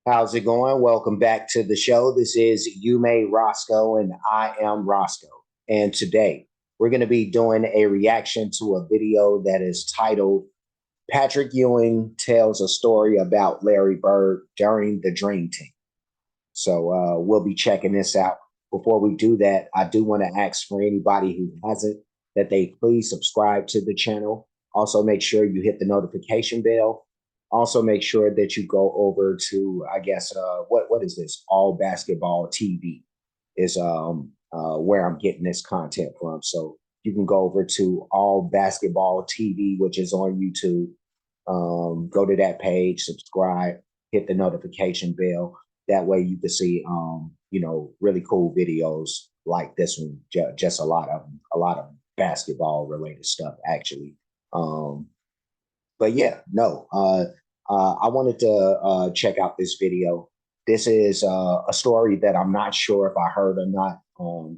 How's it going? Welcome back to the show. This is You May Roscoe, and I am Roscoe. And today we're going to be doing a reaction to a video that is titled Patrick Ewing Tells a Story About Larry Bird During the Dream Team. So we'll be checking this out. Before we do that, I do want to ask for anybody who hasn't that they please subscribe to the channel. Also, make sure you hit the notification bell. Also, make sure that you go over to, I guess, what is this? All Basketball TV is where I'm getting this content from. So you can go over to All Basketball TV, which is on YouTube. Go to that page, subscribe, hit the notification bell. That way you can see, really cool videos like this one. Just a lot of basketball related stuff, actually. But yeah, no, I wanted to check out this video. This is a story that I'm not sure if I heard or not.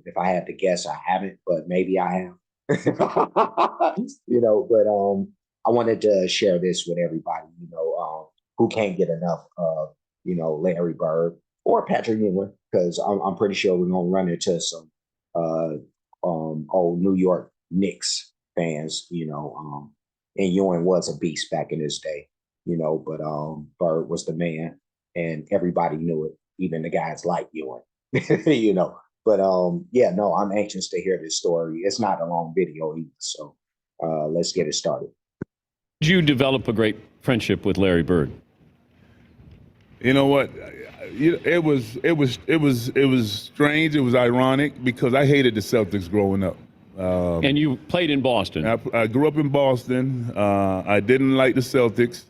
If I had to guess, I haven't, but maybe I have. But I wanted to share this with everybody, who can't get enough of, Larry Bird or Patrick Ewing, because I'm pretty sure we're gonna run into some old New York Knicks fans, and Ewing was a beast back in his day, but Bird was the man and everybody knew it, even the guys like Ewing, you know. But yeah, no, I'm anxious to hear this story. It's not a long video either, so let's get it started. Did you develop a great friendship with Larry Bird? You know what? It was strange. It was ironic because I hated the Celtics growing up. And you played in Boston. I grew up in Boston. I didn't like the Celtics.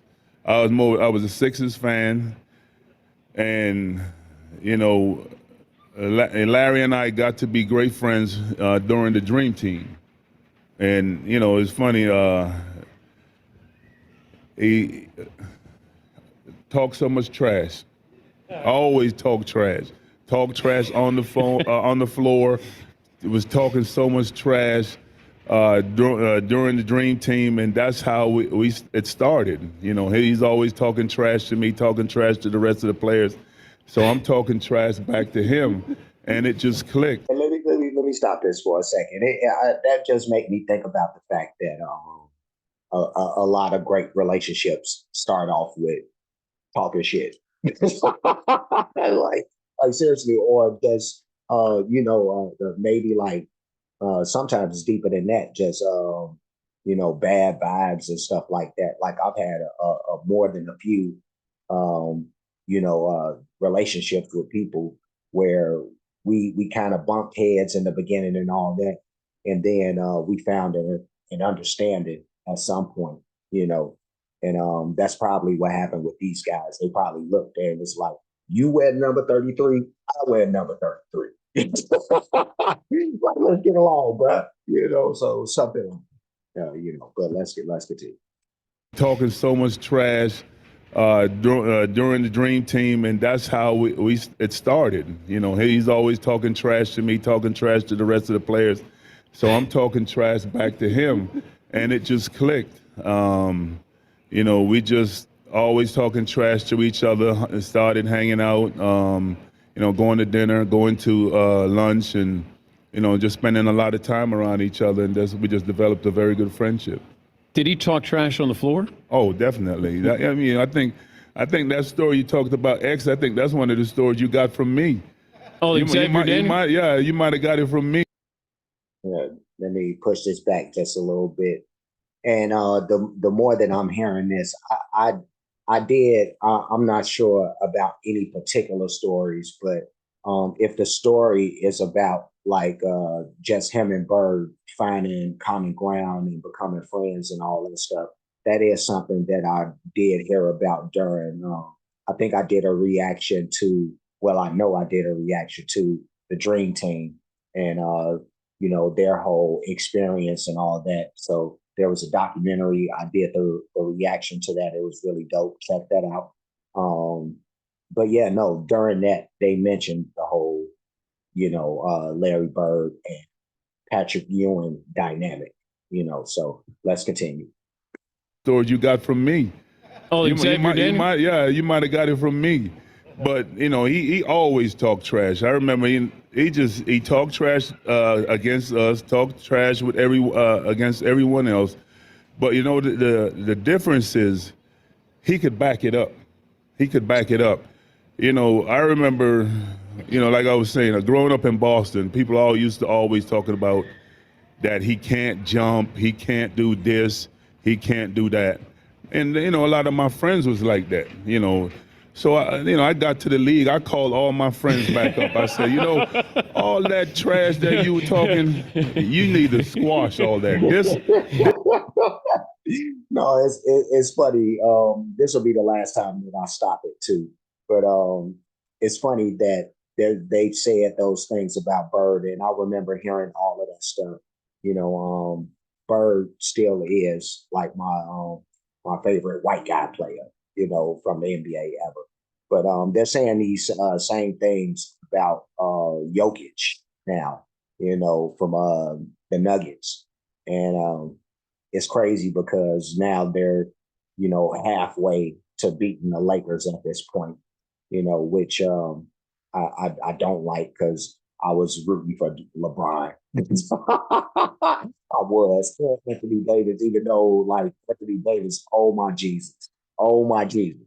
I was a Sixers fan, and Larry and I got to be great friends during the Dream Team. And it's funny. He talked so much trash. Always talk trash. Talk trash on the phone, on the floor. It was talking so much trash during the Dream Team, and that's how it started. He's always talking trash to me, talking trash to the rest of the players. So I'm talking trash back to him, and it just clicked. And let me stop this for a second. That just made me think about the fact that a lot of great relationships start off with talking shit. like seriously, or just maybe like sometimes it's deeper than that, just bad vibes and stuff like that. Like I've had a more than a few relationships with people where we kind of bumped heads in the beginning and all that, and then we found an understanding at some point, and that's probably what happened with these guys. They probably looked there and was like, you wear number 33, I wear number 33. Like, let's get along, bro. So something, but let's continue. Talking so much trash during the Dream Team, and that's how it started. He's always talking trash to me, talking trash to the rest of the players. So I'm talking trash back to him, and it just clicked. We just always talking trash to each other and started hanging out, going to dinner, going to lunch, and, just spending a lot of time around each other. And we just developed a very good friendship. Did he talk trash on the floor? Oh, definitely. I think that story you talked about, X, I think that's one of the stories you got from me. Oh, you might have got it from me. Yeah, let me push this back just a little bit. And the more that I'm hearing this, I'm not sure about any particular stories, but if the story is about like just him and Bird finding common ground and becoming friends and all that stuff, that is something that I did hear about during. I think I did a reaction to. Well, I know I did a reaction to the Dream Team and their whole experience and all that. So there was a documentary. I did the reaction to that. It was really dope. Check that out. But yeah, no, during that, they mentioned the whole, Larry Bird and Patrick Ewing dynamic, so let's continue. Stories you got from me. Oh, you might have got it from me. But you know, he always talked trash. I remember he talked trash against us, talked trash with against everyone else. But you know, the difference is he could back it up. He could back it up. You know, I remember, you know, like I was saying, growing up in Boston, people all used to always talking about that he can't jump, he can't do this, he can't do that. And, you know, a lot of my friends was like that, you know. So, I got to the league. I called all my friends back up. I said, you know, all that trash that you were talking, you need to squash all that. No, it's funny. This will be the last time that I stop it too. But it's funny that they've said those things about Bird, and I remember hearing all of that stuff. You know, Bird still is like my favorite white guy player. You know, from the NBA ever. But they're saying these same things about Jokic now. You know, from the Nuggets, and it's crazy because now they're, you know, halfway to beating the Lakers at this point, you know, which I don't like because I was rooting for LeBron. I was Anthony Davis, even though like Anthony Davis, oh my Jesus, oh my Jesus.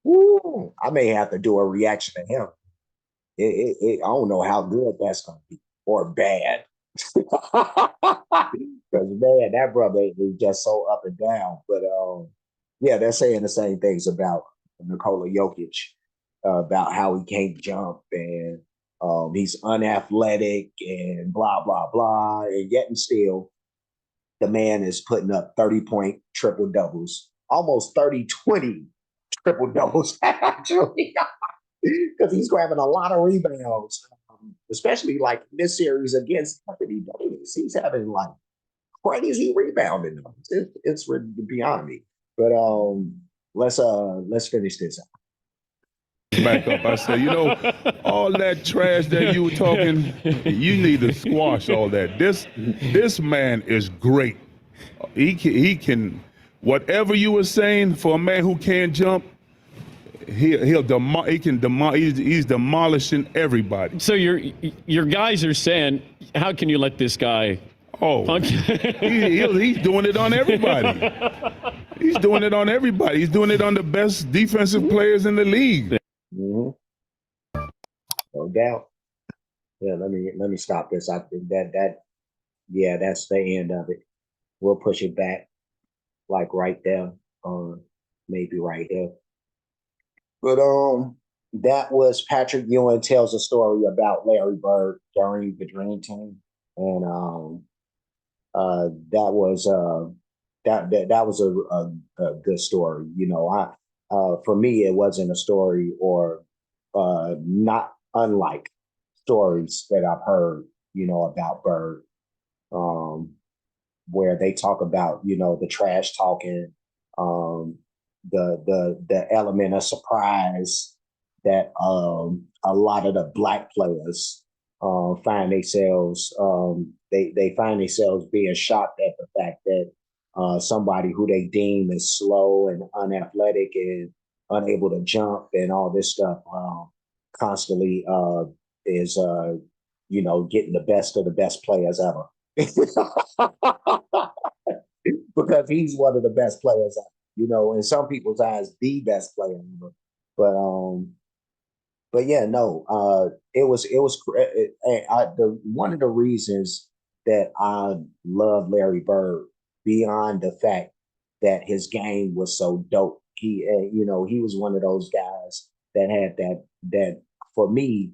Woo, I may have to do a reaction to him. I don't know how good that's going to be or bad. Because man, that brother is just so up and down. But yeah, they're saying the same things about Nikola Jokic, about how he can't jump and he's unathletic and blah blah blah. And yet and still, the man is putting up 30-point triple doubles, almost 30-20 triple doubles actually, because he's grabbing a lot of rebounds, especially like this series against Anthony Davis. He's having like crazy rebounding numbers. It's beyond me. But let's finish this out. Back up. I said, you know, all that trash that you were talking, you need to squash all that. This man is great. He can whatever you were saying for a man who can't jump. He's demolishing everybody. So your guys are saying, how can you let this guy? Oh, he's doing it on everybody. He's doing it on everybody. He's doing it on the best defensive players in the league. Mm-hmm. No doubt. Yeah, let me stop this. I think yeah, that's the end of it. We'll push it back, like right there, maybe right there. But that was Patrick Ewing tells a story about Larry Bird during the Dream Team, and that was that was a good story. You know, for me it wasn't a story or not unlike stories that I've heard. You know about Bird, where they talk about the trash talking, the element of surprise that a lot of the black players find themselves they find themselves being shocked at the fact that somebody who they deem as slow and unathletic and unable to jump and all this stuff constantly is getting the best of the best players ever. Because he's one of the best players ever, in some people's eyes, the best player ever. But yeah, no, one of the reasons that I love Larry Bird beyond the fact that his game was so dope. He was one of those guys that had that for me,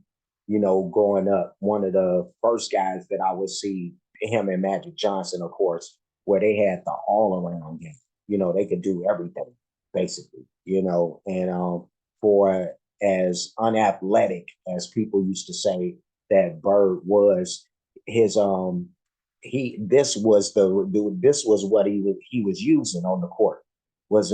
growing up, one of the first guys that I would see him and Magic Johnson, of course, where they had the all around game. They could do everything basically, and for as unathletic as people used to say that Bird was, his this was what he was using on the court was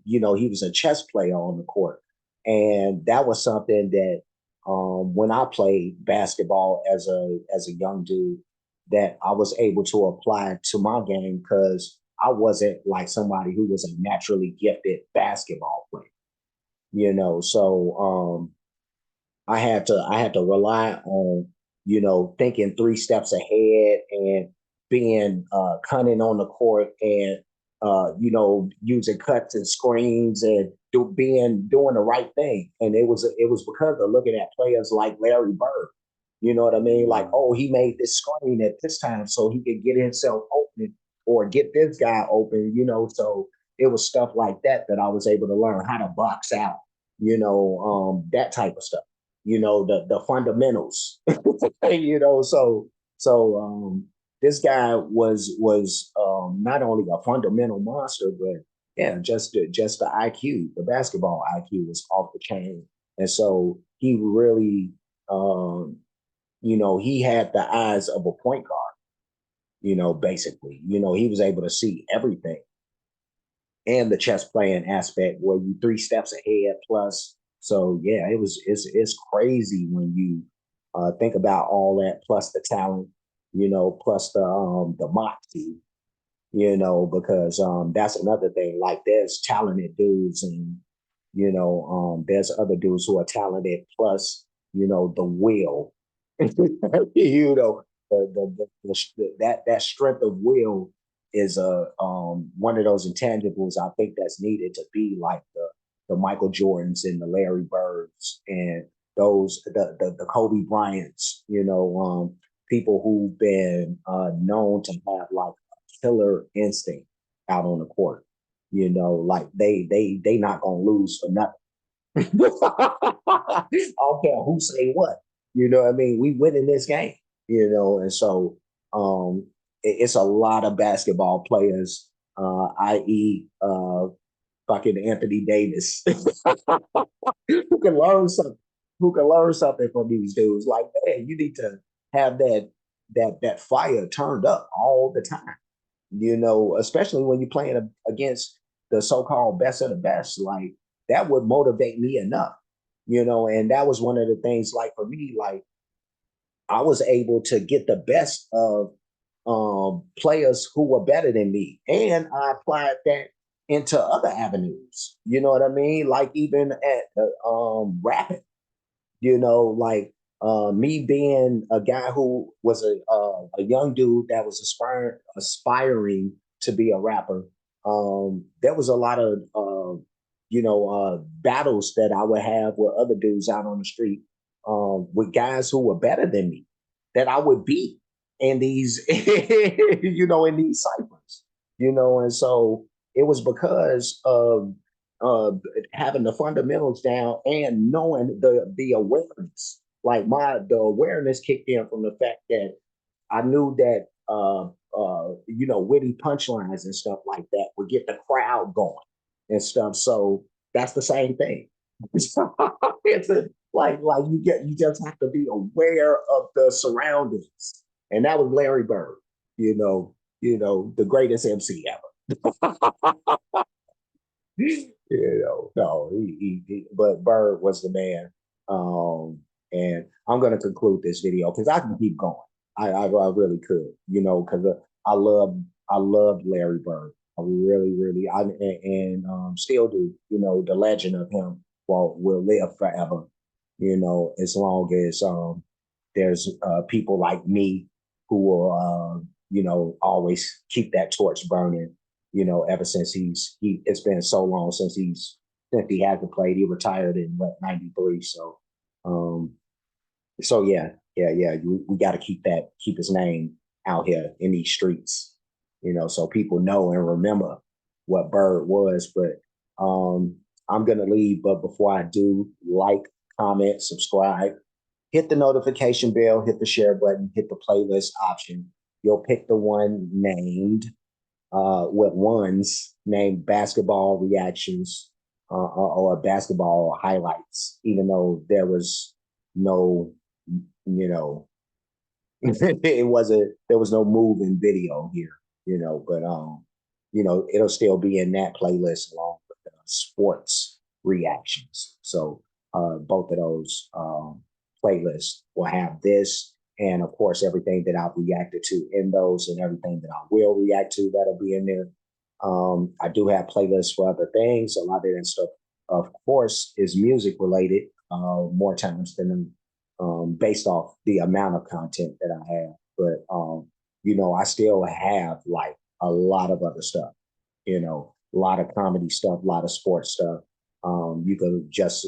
he was a chess player on the court, and that was something that when I played basketball as a young dude, that I was able to apply to my game because I wasn't like somebody who was a naturally gifted basketball player. So I had to rely on, thinking 3 steps ahead and being cunning on the court and using cuts and screens and doing the right thing. And it was because of looking at players like Larry Bird. You know what I mean? Like, oh, he made this screen at this time so he could get himself open or get this guy open. So it was stuff like that that I was able to learn how to box out, that type of stuff, the fundamentals. So this guy was not only a fundamental monster, but yeah, just the IQ, the basketball IQ was off the chain. And so he really he had the eyes of a point guard, basically. He was able to see everything and the chess playing aspect where you 3 steps ahead plus. So yeah, it's crazy when you think about all that plus the talent, plus the moxie, because that's another thing. Like there's talented dudes and there's other dudes who are talented plus the will, you know that strength of will is one of those intangibles I think that's needed to be like the Michael Jordans and the Larry Birds and those the Kobe Bryants, people who've been known to have like a killer instinct out on the court. Like they not gonna lose for nothing. I don't care who say what. You know what I mean? We winning this game, and so it's a lot of basketball players, i.e., fucking Anthony Davis, who can learn something, from these dudes. Like, man, you need to have that fire turned up all the time. Especially when you're playing against the so-called best of the best. Like that would motivate me enough, and that was one of the things. Like for me, like I was able to get the best of players who were better than me, and I applied that into other avenues. You know what I mean? Like even at rapping, like me being a guy who was a young dude that was aspiring to be a rapper. There was a lot of battles that I would have with other dudes out on the street, with guys who were better than me that I would beat in these in these ciphers, and so it was because of uh, having the fundamentals down and knowing the awareness. Like the awareness kicked in from the fact that I knew that witty punchlines and stuff like that would get the crowd going and stuff. So that's the same thing. It's like you just have to be aware of the surroundings. And that was Larry Bird, the greatest MC ever. No, but Bird was the man. And I'm going to conclude this video because I can keep going. I really could, because I loved Larry Bird. I really, really, still do. The legend of him will live forever. As long as there's people like me who will, always keep that torch burning. Ever since it's been so long since he hasn't played. He retired in what, 93. Um, so yeah, we got to keep his name out here in these streets, so people know and remember what Bird was. But I'm gonna leave, but before I do, like, comment, subscribe, hit the notification bell, hit the share button, hit the playlist option. You'll pick the one named with ones named basketball reactions or basketball highlights, even though there was no, there was no moving video here, but it'll still be in that playlist along with sports reactions. So both of those playlists will have this, and of course everything that I've reacted to in those, and everything that I will react to that'll be in there. I do have playlists for other things. A lot of that stuff of course, is music related more times than based off the amount of content that I have. But I still have like a lot of other stuff. A lot of comedy stuff, a lot of sports stuff. You can just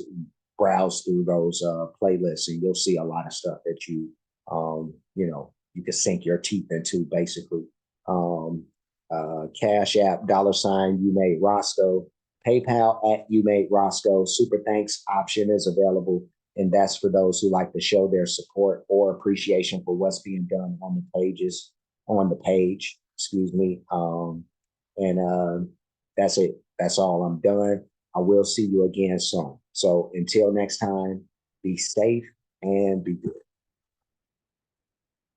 browse through those playlists, and you'll see a lot of stuff that you can sink your teeth into, basically. Cash App, $ you made Roscoe, PayPal at you made Roscoe. Super thanks option is available, and that's for those who like to show their support or appreciation for what's being done on the page. Excuse me. And that's it. That's all. I'm done. I will see you again soon. So until next time, be safe and be good.